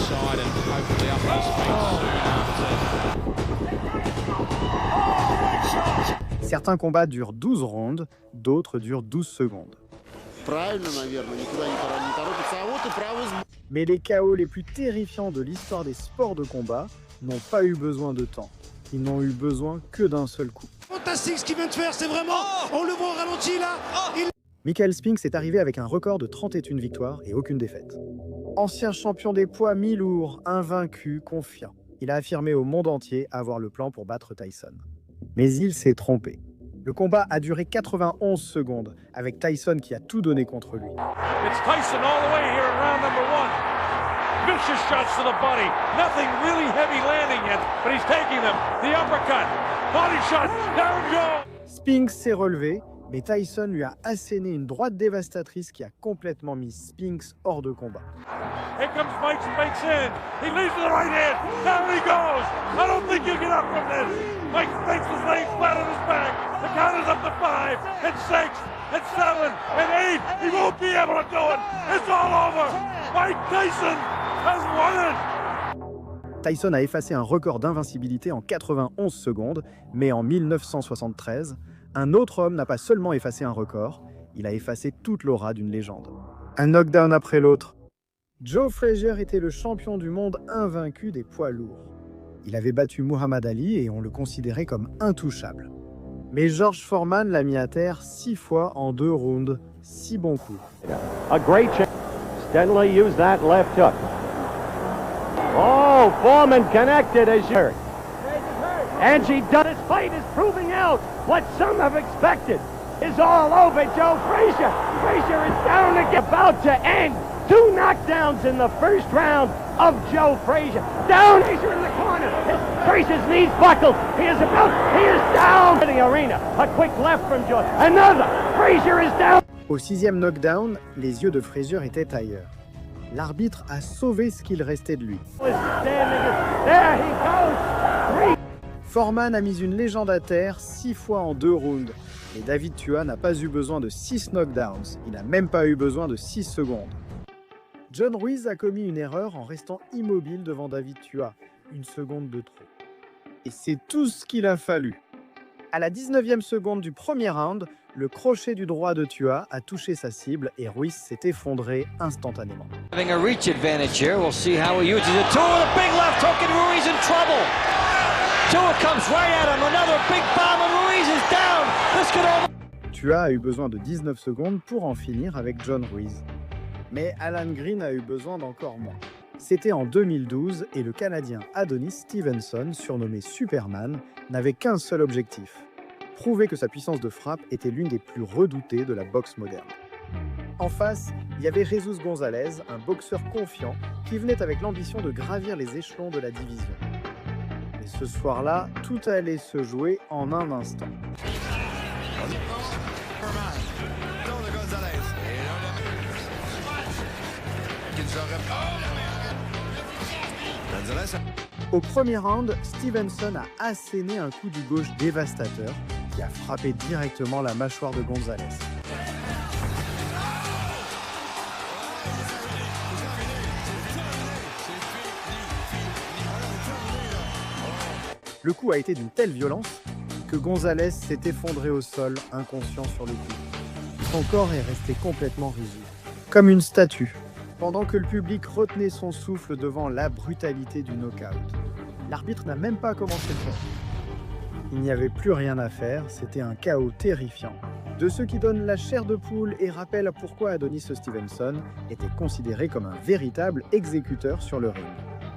side and hopefully up to speed soon after. Certains combats durent 12 rondes, d'autres durent 12 secondes. Mais les KO les plus terrifiants de l'histoire des sports de combat n'ont pas eu besoin de temps. Ils n'ont eu besoin que d'un seul coup. Fantastique ce qu'il vient de faire, c'est vraiment... On le voit au ralenti là. Michael Spinks est arrivé avec un record de 31 victoires et aucune défaite. Ancien champion des poids mi-lourds, invaincu, confiant. Il a affirmé au monde entier avoir le plan pour battre Tyson. Mais il s'est trompé. Le combat a duré 91 secondes, avec Tyson qui a tout donné contre lui. It's Tyson all the way here in round number 1. Vicious shots to the body. Nothing really heavy landing yet, but he's taking them. The uppercut. Body shot. Down goes. Spinks s'est relevé, mais Tyson lui a asséné une droite dévastatrice qui a complètement mis Spinks hors de combat. Here comes Mike Spinks in. He leads to the right hand. Down he goes. I don't think you get up from this. Mike Spinks is laying flat on his back. The count is up to 5, and 6, and 7, and 8. He won't be able to do it. It's all over. Mike Tyson has won it. Tyson a effacé un record d'invincibilité en 91 secondes, mais en 1973, un autre homme n'a pas seulement effacé un record, il a effacé toute l'aura d'une légende. Un knockdown après l'autre. Joe Frazier était le champion du monde invaincu des poids lourds. Il avait battu Muhammad Ali et on le considérait comme intouchable. Mais George Foreman l'a mis à terre 6 fois en 2 rounds, 6 bons coups. A great chance. Stanley used that left hook. Oh, Foreman connected as you heard. Angie Dunn, his fight is proving out what some have expected. Is all over Joe Frazier. Frazier is down again. About to end. 2 knockdowns in the first round of Joe Frazier. Down, Frazier in the corner. Frazier's knees buckled. He is down. In the arena. A quick left from Joe. Another. Frazier is down. Au 6e knockdown, les yeux de Frazier étaient ailleurs. L'arbitre a sauvé ce qu'il restait de lui. There he goes. Foreman a mis une légende à terre 6 fois en 2 rounds. Et David Tua n'a pas eu besoin de 6 knockdowns. Il n'a même pas eu besoin de 6 secondes. John Ruiz a commis une erreur en restant immobile devant David Tua. 1 seconde de trop. Et c'est tout ce qu'il a fallu. À la 19e seconde du premier round, le crochet du droit de Tua a touché sa cible et Ruiz s'est effondré instantanément. Having a reach advantage here, we'll see how he uses it. Tua with a big left hook and Ruiz in trouble. Tua comes right at him, another big bomb and Ruiz is down. This could over... Tua a eu besoin de 19 secondes pour en finir avec John Ruiz. Mais Alan Green a eu besoin d'encore moins. C'était en 2012 et le Canadien Adonis Stevenson, surnommé Superman, n'avait qu'un seul objectif: prouver que sa puissance de frappe était l'une des plus redoutées de la boxe moderne. En face, il y avait Jesus Gonzalez, un boxeur confiant qui venait avec l'ambition de gravir les échelons de la division. Mais ce soir-là, tout allait se jouer en un instant. Au premier round, Stevenson a asséné un coup du gauche dévastateur qui a frappé directement la mâchoire de Gonzalez. Le coup a été d'une telle violence que Gonzalez s'est effondré au sol, inconscient sur le coup. Son corps est resté complètement rigide, comme une statue, pendant que le public retenait son souffle devant la brutalité du knockout. L'arbitre n'a même pas commencé le combat. Il n'y avait plus rien à faire, c'était un chaos terrifiant. De ceux qui donnent la chair de poule et rappellent pourquoi Adonis Stevenson était considéré comme un véritable exécuteur sur le ring.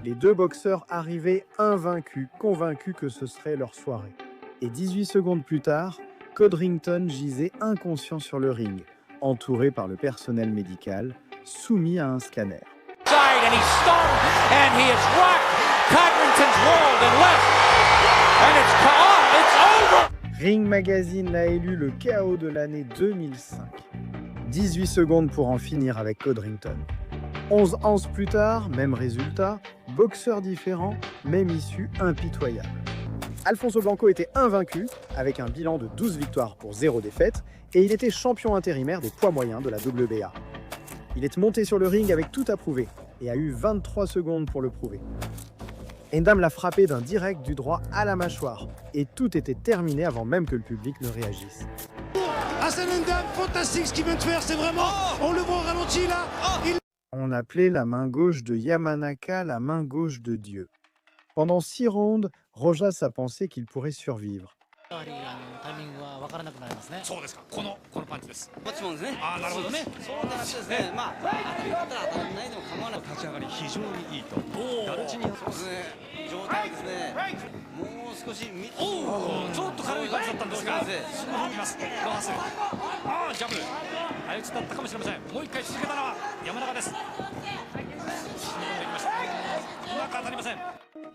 Les 2 boxeurs arrivaient invaincus, convaincus que ce serait leur soirée. Et 18 secondes plus tard, Codrington gisait inconscient sur le ring, entouré par le personnel médical, soumis à un scanner. And he's stunned, and he is rocked. Codrington's rolled and left, and it's over. Ring Magazine l'a élu le KO de l'année 2005. 18 secondes pour en finir avec Codrington. 11 ans plus tard, même résultat, boxeur différent, même issue impitoyable. Alfonso Blanco était invaincu, avec un bilan de 12 victoires pour 0 défaite, et il était champion intérimaire des poids moyens de la WBA. Il est monté sur le ring avec tout à prouver. et a eu 23 secondes pour le prouver. Endam l'a frappé d'un direct du droit à la mâchoire et tout était terminé avant même que le public ne réagisse. Hassan Endam, fantastique ce qu'il vient de faire, c'est vraiment... On le voit au ralenti là. On appelait la main gauche de Yamanaka la main gauche de Dieu. Pendant 6 rounds, Rojas a pensé qu'il pourrait survivre. そうですか。このパンチです。こっちもですね。ああ、なるほどね。そうなんですね。まあ、当たったら当たらないでも構わない。立ち上がり非常にいいと。ガルチニそうですね。状態ですね。もう少し見て。ちょっと軽い感じだったんですが、すぐにいます。ガハス。ああ、ジャブ。相打ちだったかもしれません。もう一回続けたのは山中です。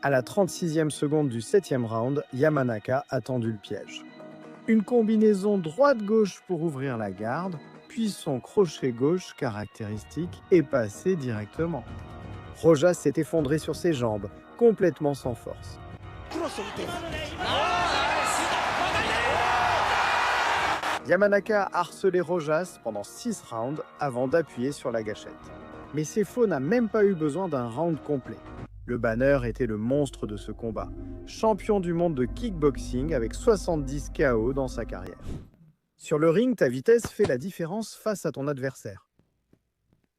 À la 36e seconde du 7e round, Yamanaka a tendu le piège. Une combinaison droite-gauche pour ouvrir la garde, puis son crochet gauche caractéristique est passé directement. Rojas s'est effondré sur ses jambes, complètement sans force. Yamanaka a harcelé Rojas pendant 6 rounds avant d'appuyer sur la gâchette. Mais Sefo n'a même pas eu besoin d'un round complet. Le banner était le monstre de ce combat, champion du monde de kickboxing avec 70 KO dans sa carrière. Sur le ring, ta vitesse fait la différence face à ton adversaire.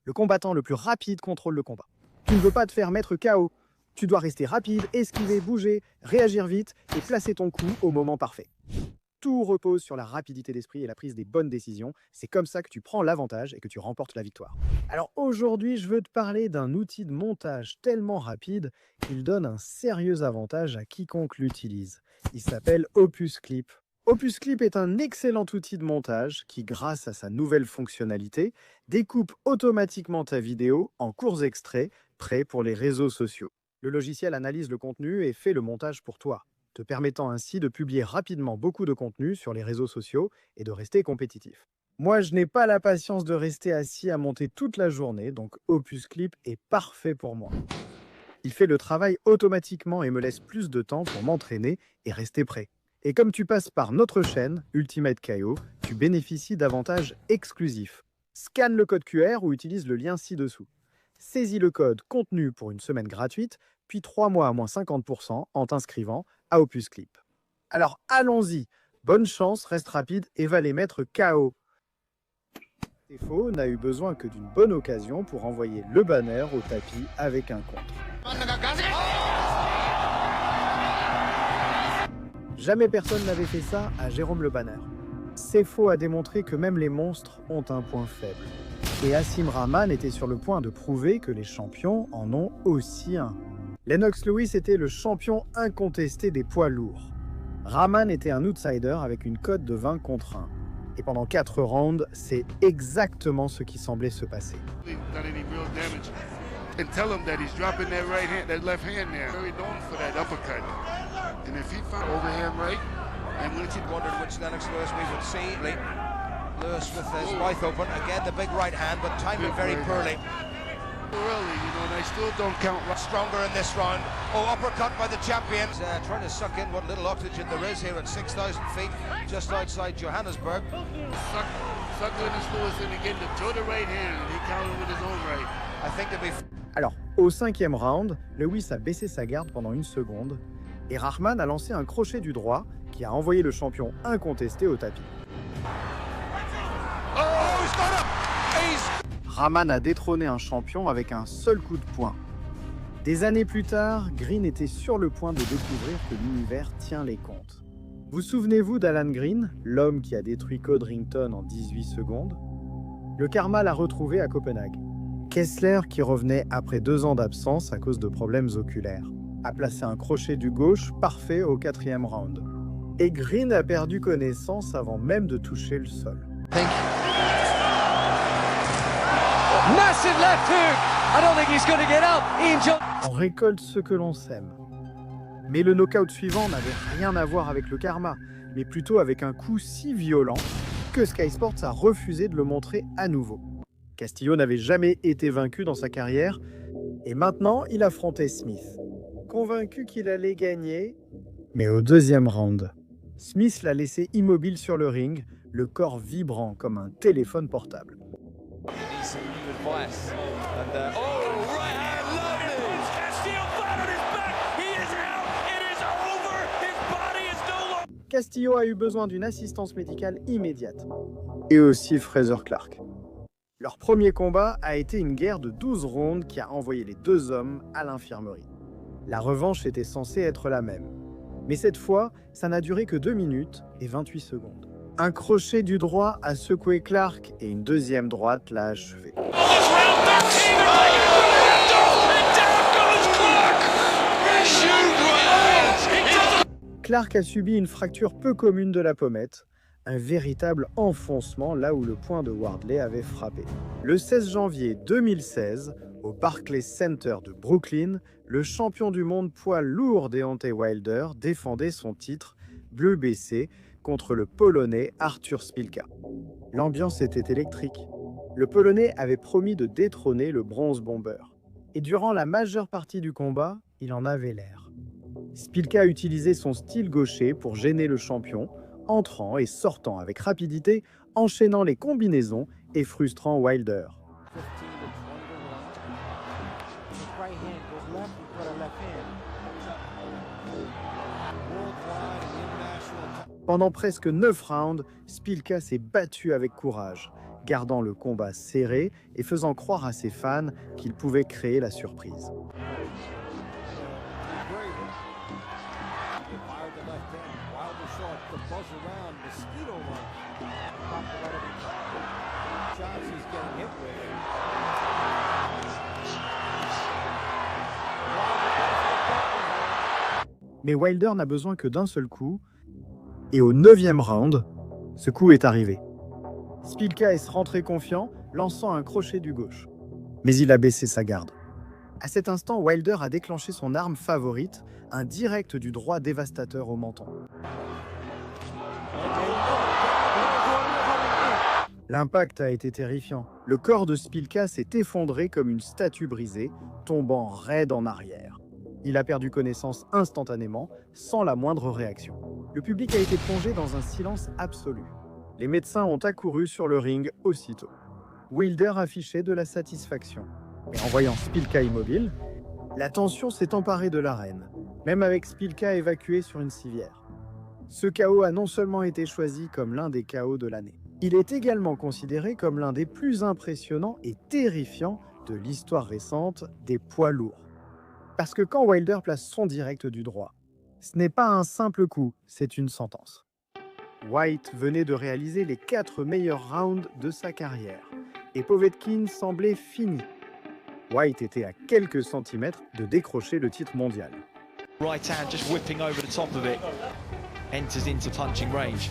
Le combattant le plus rapide contrôle le combat. Tu ne veux pas te faire mettre KO. Tu dois rester rapide, esquiver, bouger, réagir vite et placer ton coup au moment parfait. Tout repose sur la rapidité d'esprit et la prise des bonnes décisions. C'est comme ça que tu prends l'avantage et que tu remportes la victoire. Alors aujourd'hui, je veux te parler d'un outil de montage tellement rapide qu'il donne un sérieux avantage à quiconque l'utilise. Il s'appelle Opus Clip. Opus Clip est un excellent outil de montage qui, grâce à sa nouvelle fonctionnalité, découpe automatiquement ta vidéo en courts extraits prêts pour les réseaux sociaux. Le logiciel analyse le contenu et fait le montage pour toi, te permettant ainsi de publier rapidement beaucoup de contenu sur les réseaux sociaux et de rester compétitif. Moi, je n'ai pas la patience de rester assis à monter toute la journée, donc Opus Clip est parfait pour moi. Il fait le travail automatiquement et me laisse plus de temps pour m'entraîner et rester prêt. Et comme tu passes par notre chaîne, Ultimate KO, tu bénéficies d'avantages exclusifs. Scanne le code QR ou utilise le lien ci-dessous. Saisis le code contenu pour une semaine gratuite, puis 3 mois à moins 50% en t'inscrivant à Opus Clip. Alors allons-y, bonne chance, reste rapide et va les mettre KO. Sefo n'a eu besoin que d'une bonne occasion pour envoyer le banner au tapis avec un contre. Jamais personne n'avait fait ça à Jérôme Le Banner. Sefo a démontré que même les monstres ont un point faible. Et Asim Rahman était sur le point de prouver que les champions en ont aussi un. Lennox Lewis était le champion incontesté des poids lourds. Rahman était un outsider avec une cote de 20 contre 1. Et pendant 4 rounds, c'est exactement ce qui semblait se passer. And tell him that he's dropping that right hand, that left hand there. Very known for that uppercut. And if he found overhand right, and once he wondered which Lennox Lewis we would see. Lewis with his mouth open, again the big right hand, but timed it very poorly. early, you know, and I still don't count. Stronger in this round. Oh, uppercut by the champions. Trying to suck in what little oxygen there is here at 6,000 feet, just outside Johannesburg. Suck Lennox Lewis in again to throw the right hand, and he countered with his own right. I think to be. Alors, au 5e round, Lewis a baissé sa garde pendant 1 seconde et Rahman a lancé un crochet du droit qui a envoyé le champion incontesté au tapis. Rahman a détrôné un champion avec un seul coup de poing. Des années plus tard, Green était sur le point de découvrir que l'univers tient les comptes. Vous souvenez-vous d'Alan Green, l'homme qui a détruit Codrington en 18 secondes? Le karma l'a retrouvé à Copenhague. Kessler, qui revenait après 2 ans d'absence à cause de problèmes oculaires, a placé un crochet du gauche parfait au 4e round. Et Green a perdu connaissance avant même de toucher le sol. Massive left hook. I don't think he's going to get up. Ian Jones. On récolte ce que l'on sème. Mais le knockout suivant n'avait rien à voir avec le karma, mais plutôt avec un coup si violent que Sky Sports a refusé de le montrer à nouveau. Castillo n'avait jamais été vaincu dans sa carrière, et maintenant il affrontait Smith. Convaincu qu'il allait gagner, mais au 2e round, Smith l'a laissé immobile sur le ring, le corps vibrant comme un téléphone portable. Advice. And, right Castillo a eu besoin d'une assistance médicale immédiate. Et aussi Frazer Clark. Leur premier combat a été une guerre de 12 rounds qui a envoyé les deux hommes à l'infirmerie. La revanche était censée être la même. Mais cette fois, ça n'a duré que 2 minutes et 28 secondes. Un crochet du droit a secoué Clark et une deuxième droite l'a achevé. Clark a subi une fracture peu commune de la pommette, un véritable enfoncement là où le poing de Wardley avait frappé. Le 16 janvier 2016, au Barclays Center de Brooklyn, le champion du monde poids lourd Deontay Wilder défendait son titre WBC contre le Polonais Artur Szpilka. L'ambiance était électrique. Le Polonais avait promis de détrôner le bronze bomber. Et durant la majeure partie du combat, il en avait l'air. Szpilka utilisait son style gaucher pour gêner le champion, entrant et sortant avec rapidité, enchaînant les combinaisons et frustrant Wilder. Pendant presque 9 rounds, Szpilka s'est battu avec courage, gardant le combat serré et faisant croire à ses fans qu'il pouvait créer la surprise. Mais Wilder n'a besoin que d'un seul coup, et au 9e round, ce coup est arrivé. Szpilka est rentré confiant, lançant un crochet du gauche. Mais il a baissé sa garde. À cet instant, Wilder a déclenché son arme favorite, un direct du droit dévastateur au menton. L'impact a été terrifiant. Le corps de Szpilka s'est effondré comme une statue brisée, tombant raide en arrière. Il a perdu connaissance instantanément, sans la moindre réaction. Le public a été plongé dans un silence absolu. Les médecins ont accouru sur le ring aussitôt. Wilder affichait de la satisfaction. Mais en voyant Szpilka immobile, la tension s'est emparée de l'arène, même avec Szpilka évacué sur une civière. Ce KO a non seulement été choisi comme l'un des KO de l'année, il est également considéré comme l'un des plus impressionnants et terrifiants de l'histoire récente des poids lourds. Parce que quand Wilder place son direct du droit, ce n'est pas un simple coup, c'est une sentence. White venait de réaliser les 4 meilleurs rounds de sa carrière, et Povetkin semblait fini. White était à quelques centimètres de décrocher le titre mondial. Right hand just whipping over the top of it, enters into punching range.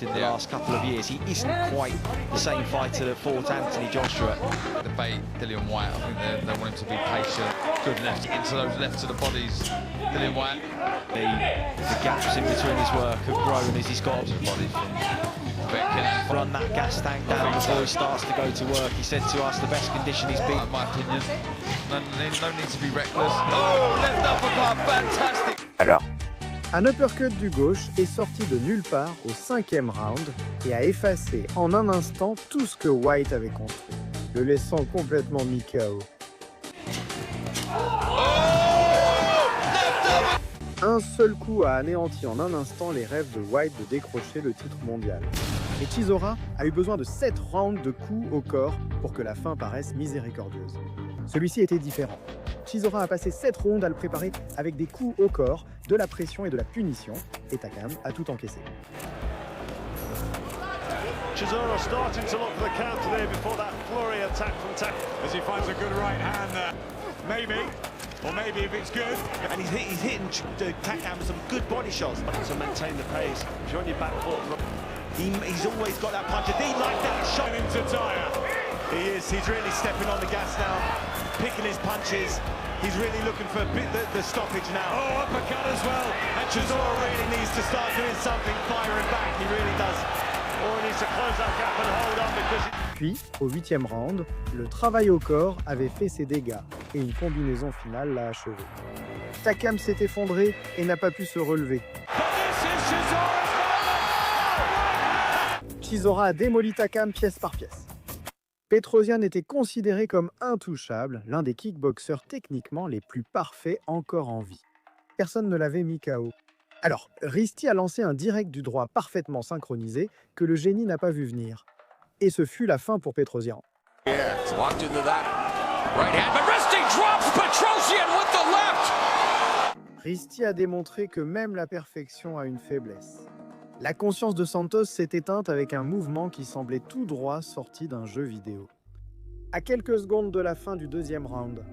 In the last couple of years, he isn't quite the same fighter that fought Anthony Joshua. Debate Dillian White. I think they want him to be patient. Good left into those left to the bodies. Dillian White. The gaps in between his work have grown as he's got the bodies from Beck. Run that gas tank down before he starts to go to work. He said to us, the best condition he's been. In my opinion, no need to be reckless. Oh, left uppercut, fantastic. Alors, un uppercut du gauche est sorti de nulle part au 5e round et a effacé en un instant tout ce que White avait construit, le laissant complètement mis KO. Un seul coup a anéanti en un instant les rêves de White de décrocher le titre mondial. Et Chisora a eu besoin de 7 rounds de coups au corps pour que la fin paraisse miséricordieuse. Celui-ci était différent. Chisora a passé 7 rounds à le préparer avec des coups au corps, de la pression et de la punition, et Takam a tout encaissé. Chisora starting to look for the counter there before that flurry attack from Takam. As he finds a good right hand there. Maybe. Or maybe if it's good. And he's hitting Takam some good body shots. To maintain the pace. If you're on your back foot, he's always got that punch. He like that shot into tire. He is. He's really stepping on the gas now. Picking his punches. He's really looking for the stoppage now. Oh, uppercut as well. And Chisora really needs to start doing something, firing back. He really does. Or he needs to close that gap and hold on because... Puis, au 8e round, le travail au corps avait fait ses dégâts et une combinaison finale l'a achevé. Takam s'est effondré et n'a pas pu se relever. Chisora a démoli Takam pièce par pièce. Petrosian était considéré comme intouchable, l'un des kickboxers techniquement les plus parfaits encore en vie. Personne ne l'avait mis KO. Alors, Risti a lancé un direct du droit parfaitement synchronisé que le génie n'a pas vu venir. Et ce fut la fin pour Petrosyan. Walked into that right hand, but Risti drops Petrosyan with the left. Risti a démontré que même la perfection a une faiblesse. La conscience de Santos s'est éteinte avec un mouvement qui semblait tout droit sorti d'un jeu vidéo. À quelques secondes de la fin du deuxième round,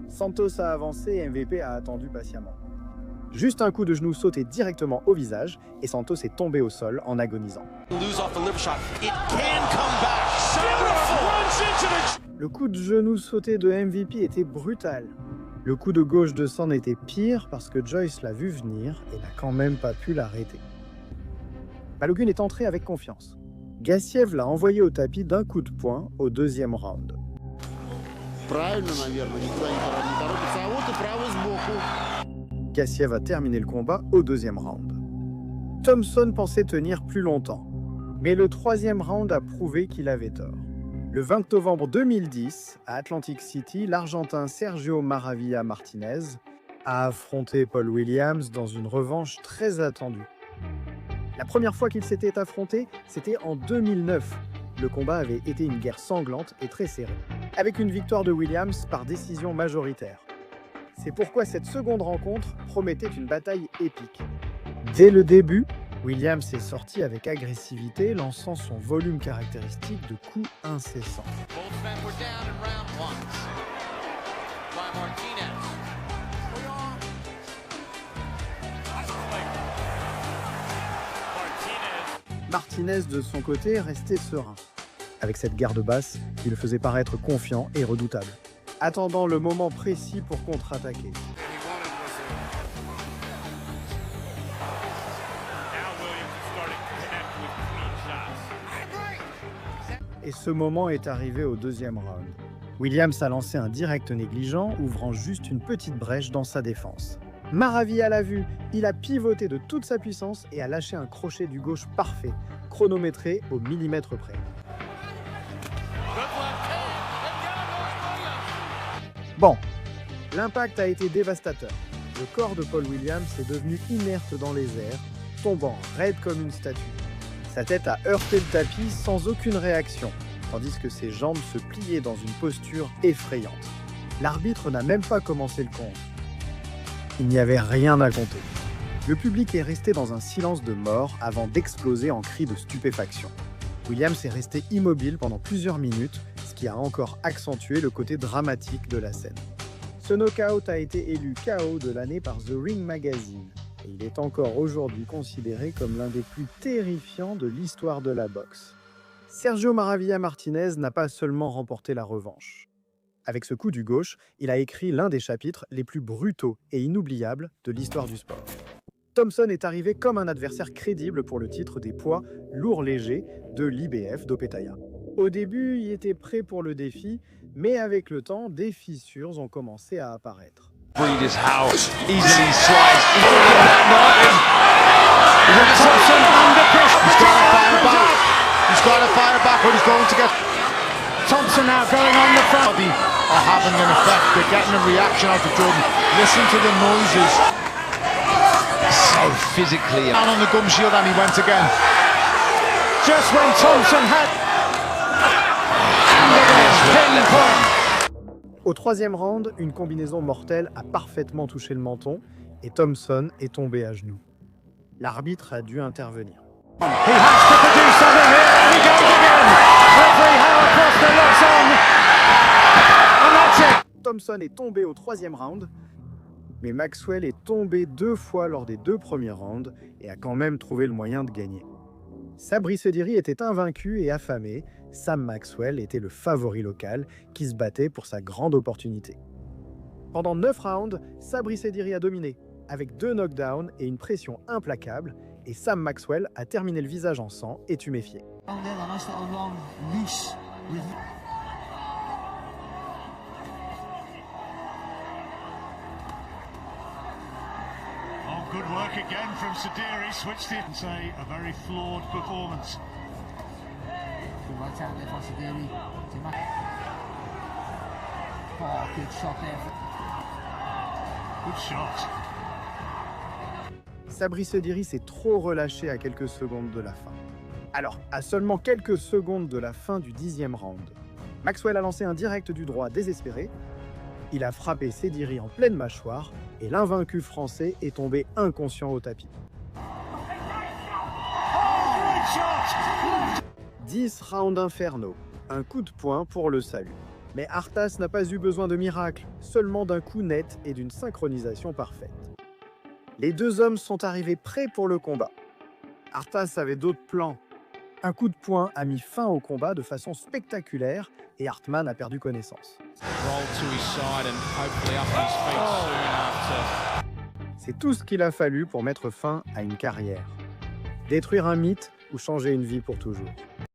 Santos a avancé et MVP a attendu patiemment. Juste un coup de genou sauté directement au visage et Santos est tombé au sol en agonisant. Le coup de genou sauté de MVP était brutal. Le coup de gauche de Son était pire parce que Joyce l'a vu venir et n'a quand même pas pu l'arrêter. Balogun est entré avec confiance. Gassiev l'a envoyé au tapis d'un coup de poing au deuxième round. Gassiev a terminé le combat au deuxième round. Thompson pensait tenir plus longtemps, mais le troisième round a prouvé qu'il avait tort. Le 20 novembre 2010, à Atlantic City, l'Argentin Sergio Maravilla Martinez a affronté Paul Williams dans une revanche très attendue. La première fois qu'ils s'étaient affrontés, c'était en 2009. Le combat avait été une guerre sanglante et très serrée, avec une victoire de Williams par décision majoritaire. C'est pourquoi cette seconde rencontre promettait une bataille épique. Dès le début, Williams est sorti avec agressivité, lançant son volume caractéristique de coups incessants. Martinez, de son côté, restait serein. Avec cette garde basse, il le faisait paraître confiant et redoutable, attendant le moment précis pour contre-attaquer. Et ce moment est arrivé au deuxième round. Williams a lancé un direct négligent, ouvrant juste une petite brèche dans sa défense. Maravilla l'a vu, il a pivoté de toute sa puissance et a lâché un crochet du gauche parfait, chronométré au millimètre près. Bon, l'impact a été dévastateur. Le corps de Paul Williams est devenu inerte dans les airs, tombant raide comme une statue. Sa tête a heurté le tapis sans aucune réaction, tandis que ses jambes se pliaient dans une posture effrayante. L'arbitre n'a même pas commencé le compte. Il n'y avait rien à compter. Le public est resté dans un silence de mort avant d'exploser en cris de stupéfaction. Williams est resté immobile pendant plusieurs minutes, ce qui a encore accentué le côté dramatique de la scène. Ce knockout a été élu KO de l'année par The Ring Magazine, et il est encore aujourd'hui considéré comme l'un des plus terrifiants de l'histoire de la boxe. Sergio Maravilla Martinez n'a pas seulement remporté la revanche. Avec ce coup du gauche, il a écrit l'un des chapitres les plus brutaux et inoubliables de l'histoire du sport. Thompson est arrivé comme un adversaire crédible pour le titre des poids lourds-légers de l'IBF d'Opetaia. Au début, il était prêt pour le défi, mais avec le temps, des fissures ont commencé à apparaître. Breeders' house easily slides into that. Thompson under pressure. He's got to fire back, but he's going to get... Thompson now going on the front. Are having an effect. They're getting a reaction out of Jordan. Listen to the noises. So physically. Down on the gum shield and he went again. Just when Thompson had... Au troisième round, une combinaison mortelle a parfaitement touché le menton et Thompson est tombé à genoux. L'arbitre a dû intervenir. He has to produce something here, and he goes again. Referee Howard Foster locks on. And that's it. Thompson est tombé au troisième round, mais Maxwell est tombé 2 fois lors des 2 premiers rounds et a quand même trouvé le moyen de gagner. Sabri Sediri était invaincu et affamé. Sam Maxwell était le favori local qui se battait pour sa grande opportunité. Pendant 9 rounds, Sabri Sediri a dominé, avec 2 knockdowns et une pression implacable, et Sam Maxwell a terminé le visage en sang et tuméfié. Good work again from Sediri, switched it and say a very flawed performance. Right out there for Sediri. Oh, good shot there. Good shot. Sabri Sediri s'est trop relâché à quelques secondes de la fin. Alors, à seulement quelques secondes de la fin du 10e round, Maxwell a lancé un direct du droit désespéré. Il a frappé Sediri en pleine mâchoire et l'invaincu français est tombé inconscient au tapis. 10 rounds infernaux, un coup de poing pour le salut. Mais Artas n'a pas eu besoin de miracle, seulement d'un coup net et d'une synchronisation parfaite. Les deux hommes sont arrivés prêts pour le combat. Artas avait d'autres plans. Un coup de poing a mis fin au combat de façon spectaculaire et Hartmann a perdu connaissance. C'est tout ce qu'il a fallu pour mettre fin à une carrière. Détruire un mythe ou changer une vie pour toujours.